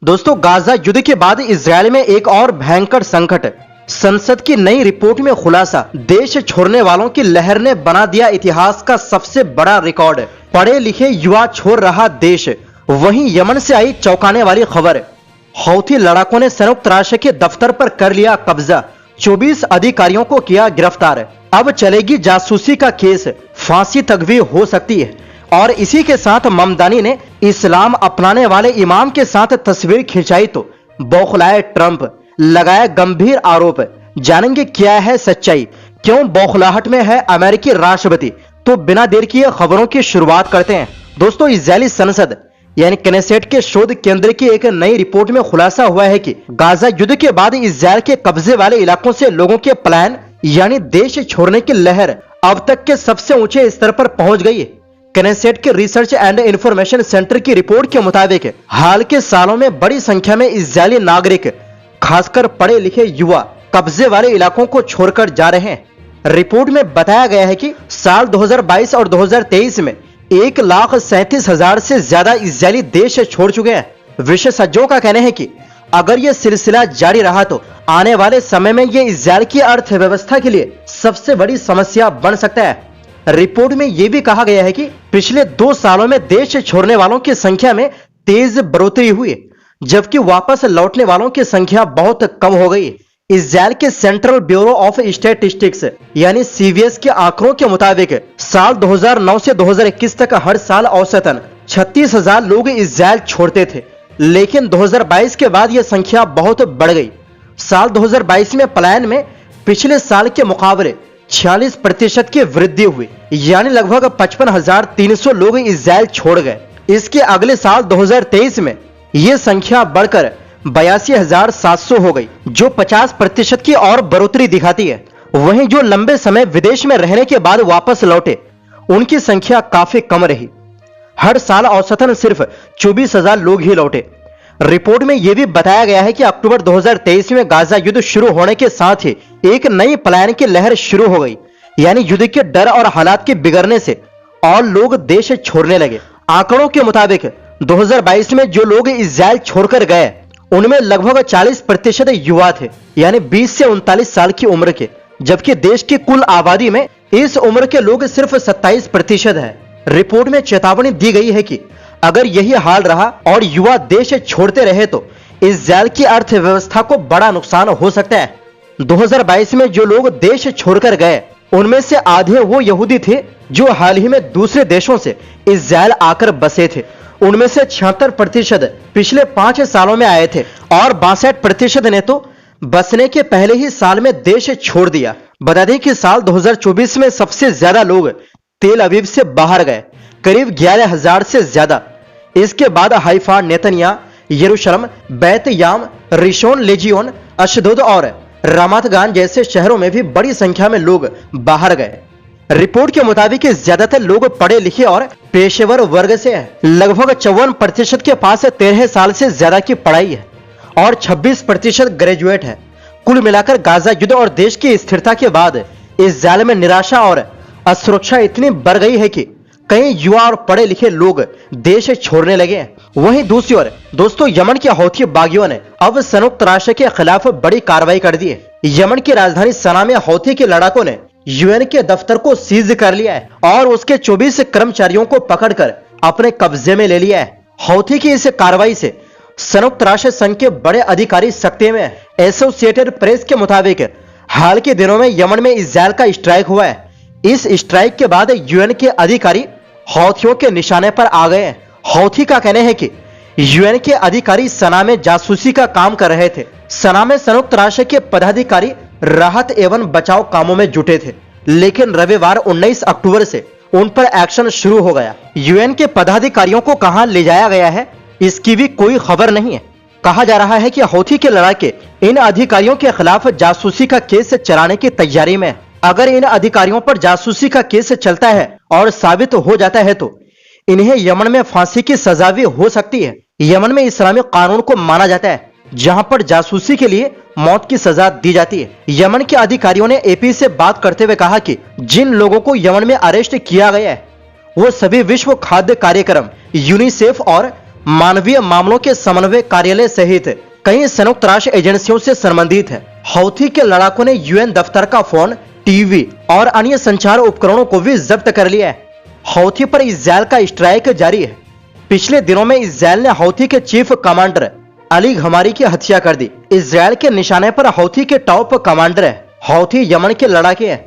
दोस्तों, गाजा युद्ध के बाद इजरायल में एक और भयंकर संकट। संसद की नई रिपोर्ट में खुलासा, देश छोड़ने वालों की लहर ने बना दिया इतिहास का सबसे बड़ा रिकॉर्ड। पढ़े लिखे युवा छोड़ रहा देश। वहीं यमन से आई चौंकाने वाली खबर, हौथी लड़ाकों ने संयुक्त राष्ट्र के दफ्तर पर कर लिया कब्जा, 24 अधिकारियों को किया गिरफ्तार। अब चलेगी जासूसी का केस, फांसी तक भी हो सकती है। और इसी के साथ ममदानी ने इस्लाम अपनाने वाले इमाम के साथ तस्वीर खिंचाई तो बौखलाए ट्रंप, लगाया गंभीर आरोप। जानेंगे क्या है सच्चाई, क्यों बौखलाहट में है अमेरिकी राष्ट्रपति। तो बिना देर किए खबरों की शुरुआत करते हैं। दोस्तों, इजरायली संसद यानी कनेसेट के शोध केंद्र की एक नई रिपोर्ट में खुलासा हुआ है कि गाजा युद्ध के बाद इजरायल के कब्जे वाले इलाकों से लोगों के पलायन यानी देश छोड़ने की लहर अब तक के सबसे ऊंचे स्तर पर पहुंच गई है। कनेसेट के रिसर्च एंड इंफॉर्मेशन सेंटर की रिपोर्ट के मुताबिक हाल के सालों में बड़ी संख्या में इजरायली नागरिक, खासकर पढ़े लिखे युवा, कब्जे वाले इलाकों को छोड़कर जा रहे हैं। रिपोर्ट में बताया गया है कि साल 2022 और 2023 में 1,37,000 से ज्यादा इजरायली देश छोड़ चुके हैं। विशेषज्ञों का कहना है कि अगर यह सिलसिला जारी रहा तो आने वाले समय में यह इजरायल की अर्थव्यवस्था के लिए सबसे बड़ी समस्या बन सकता है। रिपोर्ट में यह भी कहा गया है कि पिछले 2 सालों में देश छोड़ने वालों की संख्या में तेज बढ़ोतरी हुई, जबकि वापस लौटने वालों की संख्या बहुत कम हो गई। इजरायल के सेंट्रल ब्यूरो ऑफ स्टैटिस्टिक्स यानी सीबीएस के आंकड़ों के मुताबिक साल 2009 से 2021 तक हर साल औसतन 36,000 लोग इजरायल छोड़ते थे, लेकिन 2022 के बाद यह संख्या बहुत बढ़ गई। साल 2022 में पलायन में पिछले साल के मुकाबले 46% की वृद्धि हुई, यानी लगभग 55,300 लोग इजरायल छोड़ गए। इसके अगले साल 2023 में यह संख्या बढ़कर 82,700 हो गई, जो 50% की और बढ़ोतरी दिखाती है। वहीं जो लंबे समय विदेश में रहने के बाद वापस लौटे, उनकी संख्या काफी कम रही। हर साल औसतन सिर्फ 24,000 लोग ही लौटे। रिपोर्ट में यह भी बताया गया है कि अक्टूबर 2023 में गाजा युद्ध शुरू होने के साथ ही एक नई पलायन की लहर शुरू हो गई, यानी युद्ध के डर और हालात के बिगड़ने से और लोग देश छोड़ने लगे। आंकड़ों के मुताबिक 2022 में जो लोग इजरायल छोड़कर गए उनमें लगभग 40% युवा थे, यानी 20 से 39 साल की उम्र के, जबकि देश की कुल आबादी में इस उम्र के लोग सिर्फ 27% है। रिपोर्ट में चेतावनी दी गई है कि अगर यही हाल रहा और युवा देश छोड़ते रहे तो इजरायल की अर्थव्यवस्था को बड़ा नुकसान हो सकता है। 2022 में जो लोग देश छोड़कर गए उनमें से आधे वो यहूदी थे जो हाल ही में दूसरे देशों से इजरायल आकर बसे थे। उनमें से 76% पिछले 5 सालों में आए थे और 62% ने तो बसने के पहले ही साल में देश छोड़ दिया। बता दें कि साल 2024 में सबसे ज्यादा लोग तेल अवीव से बाहर गए, करीब 11,000 से ज्यादा। इसके बाद हाइफा, नेतन्या, यरूशलेम, बैत-याम, रिशोन लेजियोन, अशदोद और रामात गान जैसे शहरों में भी बड़ी संख्या में लोग बाहर गए। रिपोर्ट के मुताबिक ज्यादातर लोग पढ़े लिखे और पेशेवर वर्ग से हैं। लगभग 54% के पास 13 साल से ज्यादा की पढ़ाई है और 26% ग्रेजुएट है। कुल मिलाकर गाजा युद्ध और देश की स्थिरता के बाद इजरायल में निराशा और असुरक्षा इतनी बढ़ गई है कि कई युवा और पढ़े लिखे लोग देश छोड़ने लगे हैं। वहीं दूसरी ओर दोस्तों, यमन के हौथी बागियों ने अब संयुक्त राष्ट्र के खिलाफ बड़ी कार्रवाई कर दी है। यमन की राजधानी सना में हौथी के लड़ाकों ने यूएन के दफ्तर को सीज कर लिया है और उसके 24 कर्मचारियों को पकड़कर अपने कब्जे में ले लिया है। हौथी की इस कार्रवाई से संयुक्त राष्ट्र संघ के बड़े अधिकारी सख्ते में। एसोसिएटेड प्रेस के मुताबिक हाल के दिनों में यमन में इजरायल का स्ट्राइक हुआ है। इस स्ट्राइक के बाद यूएन के अधिकारी हौथियों के निशाने पर आ गए हैं। हौथी का कहना है कि यूएन के अधिकारी सना में जासूसी का काम कर रहे थे। सना में संयुक्त राष्ट्र के पदाधिकारी राहत एवं बचाव कामों में जुटे थे, लेकिन रविवार 19 अक्टूबर से उन पर एक्शन शुरू हो गया। यूएन के पदाधिकारियों को कहां ले जाया गया है इसकी भी कोई खबर नहीं है। कहा जा रहा है कि हौथी के लड़ाके इन अधिकारियों के खिलाफ जासूसी का केस चलाने की तैयारी में। अगर इन अधिकारियों पर जासूसी का केस चलता है और साबित हो जाता है तो इन्हें यमन में फांसी की सजा भी हो सकती है। यमन में इस्लामिक कानून को माना जाता है जहां पर जासूसी के लिए मौत की सजा दी जाती है। यमन के अधिकारियों ने एपी से बात करते हुए कहा कि जिन लोगों को यमन में अरेस्ट किया गया है वो सभी विश्व खाद्य कार्यक्रम, यूनिसेफ और मानवीय मामलों के समन्वय कार्यालय सहित कई संयुक्त राष्ट्र एजेंसियों से संबंधित है। हौथी के लड़ाकों ने यूएन दफ्तर का फोन, टीवी और अन्य संचार उपकरणों को भी जब्त कर लिया है। हौथी पर इजरायल का स्ट्राइक जारी है। पिछले दिनों में इजरायल ने हौथी के चीफ कमांडर अली घमारी की हत्या कर दी। इजरायल के निशाने पर हौथी के टॉप कमांडर है। हौथी यमन के लड़ाके हैं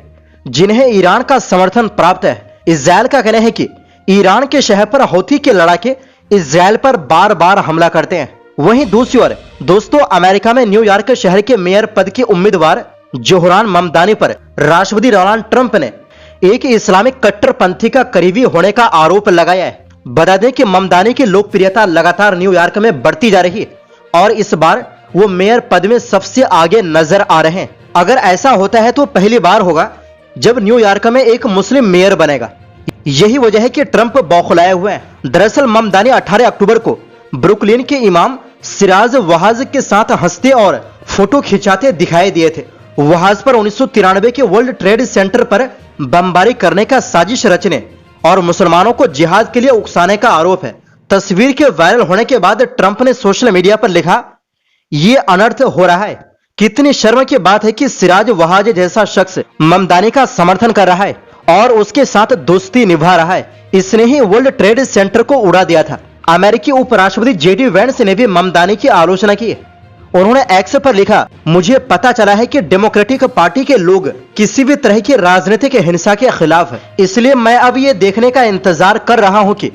जिन्हें ईरान का समर्थन प्राप्त है। इजरायल का कहना है कि ईरान के शहर पर हौथी के लड़ाके इजरायल पर बार बार हमला करते हैं। वहीं दूसरी ओर दोस्तों, अमेरिका में न्यूयॉर्क शहर के मेयर पद के उम्मीदवार जोहरान ममदानी पर राष्ट्रपति डोनाल्ड ट्रंप ने एक इस्लामिक कट्टरपंथी का करीबी होने का आरोप लगाया है। बता दें कि ममदानी की लोकप्रियता लगातार न्यूयॉर्क में बढ़ती जा रही है और इस बार वो मेयर पद में सबसे आगे नजर आ रहे हैं। अगर ऐसा होता है तो पहली बार होगा जब न्यूयॉर्क में एक मुस्लिम मेयर बनेगा। यही वजह है कि ट्रंप बौखलाए हुए हैं। दरअसल ममदानी 18 अक्टूबर को ब्रुकलिन के इमाम सिराज वहाज के साथ हंसते और फोटो खिंचाते दिखाई दिए थे। वहाज पर 1993 के वर्ल्ड ट्रेड सेंटर पर बमबारी करने का साजिश रचने और मुसलमानों को जिहाद के लिए उकसाने का आरोप है। तस्वीर के वायरल होने के बाद ट्रंप ने सोशल मीडिया पर लिखा, ये अनर्थ हो रहा है। कितनी शर्म की बात है कि सिराज वहाज जैसा शख्स ममदानी का समर्थन कर रहा है और उसके साथ दोस्ती निभा रहा है। इसने ही वर्ल्ड ट्रेड सेंटर को उड़ा दिया था। अमेरिकी उपराष्ट्रपति जेडी वेंस ने भी ममदानी की आलोचना की। उन्होंने एक्स पर लिखा, मुझे पता चला है कि डेमोक्रेटिक पार्टी के लोग किसी भी तरह की राजनीतिक हिंसा के खिलाफ है, इसलिए मैं अब ये देखने का इंतजार कर रहा हूं कि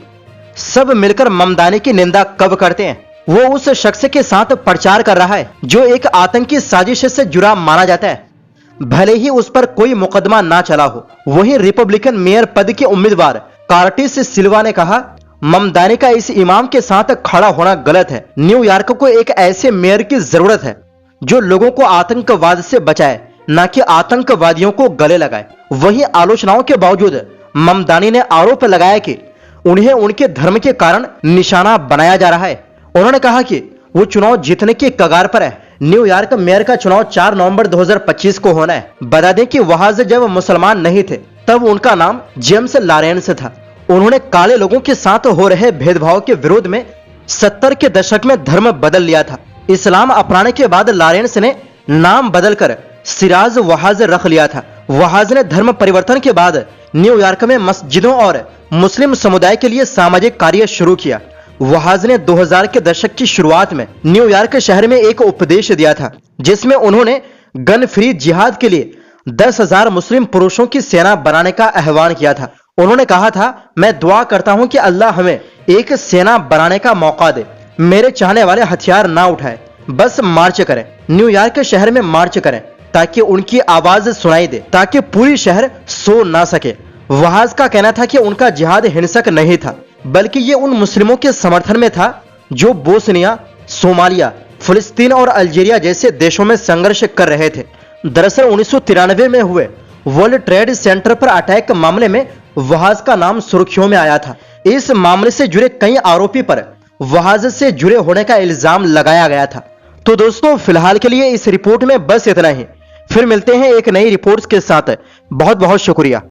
सब मिलकर ममदानी की निंदा कब करते हैं। वो उस शख्स के साथ प्रचार कर रहा है जो एक आतंकी साजिश से जुड़ा माना जाता है, भले ही उस पर कोई मुकदमा ना चला हो। वहीं रिपब्लिकन मेयर पद के उम्मीदवार कार्टिस सिल्वा ने कहा, ममदानी का इस इमाम के साथ खड़ा होना गलत है। न्यूयॉर्क को एक ऐसे मेयर की जरूरत है जो लोगों को आतंकवाद से बचाए, न कि आतंकवादियों को गले लगाए। वहीं आलोचनाओं के बावजूद ममदानी ने आरोप लगाया कि उन्हें उनके धर्म के कारण निशाना बनाया जा रहा है। उन्होंने कहा कि वो चुनाव जीतने की कगार पर है। न्यूयॉर्क मेयर का चुनाव 4 नवंबर 2025 को होना है। बता दें कि वहां से जब मुसलमान नहीं थे तब उनका नाम जेम्स लॉरेंस था। उन्होंने काले लोगों के साथ हो रहे भेदभाव के विरोध में 70 के दशक में धर्म बदल लिया था। इस्लाम अपनाने के बाद लॉरेंस ने नाम बदलकर सिराज वहाज रख लिया था। वहाज ने धर्म परिवर्तन के बाद न्यूयॉर्क में मस्जिदों और मुस्लिम समुदाय के लिए सामाजिक कार्य शुरू किया। वहाज ने 2000 के दशक की शुरुआत में न्यूयॉर्क शहर में एक उपदेश दिया था जिसमें उन्होंने गन फ्री जिहाद के लिए 10,000 मुस्लिम पुरुषों की सेना बनाने का आह्वान किया था। उन्होंने कहा था, मैं दुआ करता हूं कि अल्लाह हमें एक सेना बनाने का मौका दे। मेरे चाहने वाले हथियार ना उठाए, बस मार्च करें, न्यूयॉर्क शहर में मार्च करें ताकि उनकी आवाज सुनाई दे, ताकि पूरी शहर सो ना सके। वहाज का कहना था कि उनका जिहाद हिंसक नहीं था, बल्कि ये उन मुस्लिमों के समर्थन में था जो बोस्निया, सोमालिया, फिलिस्तीन और अल्जीरिया जैसे देशों में संघर्ष कर रहे थे। दरअसल 1993 में हुए वर्ल्ड ट्रेड सेंटर पर अटैक मामले में वहाज का नाम सुर्खियों में आया था। इस मामले से जुड़े कई आरोपी पर वहाज से जुड़े होने का इल्जाम लगाया गया था। तो दोस्तों, फिलहाल के लिए इस रिपोर्ट में बस इतना ही। फिर मिलते हैं एक नई रिपोर्ट के साथ। बहुत बहुत शुक्रिया।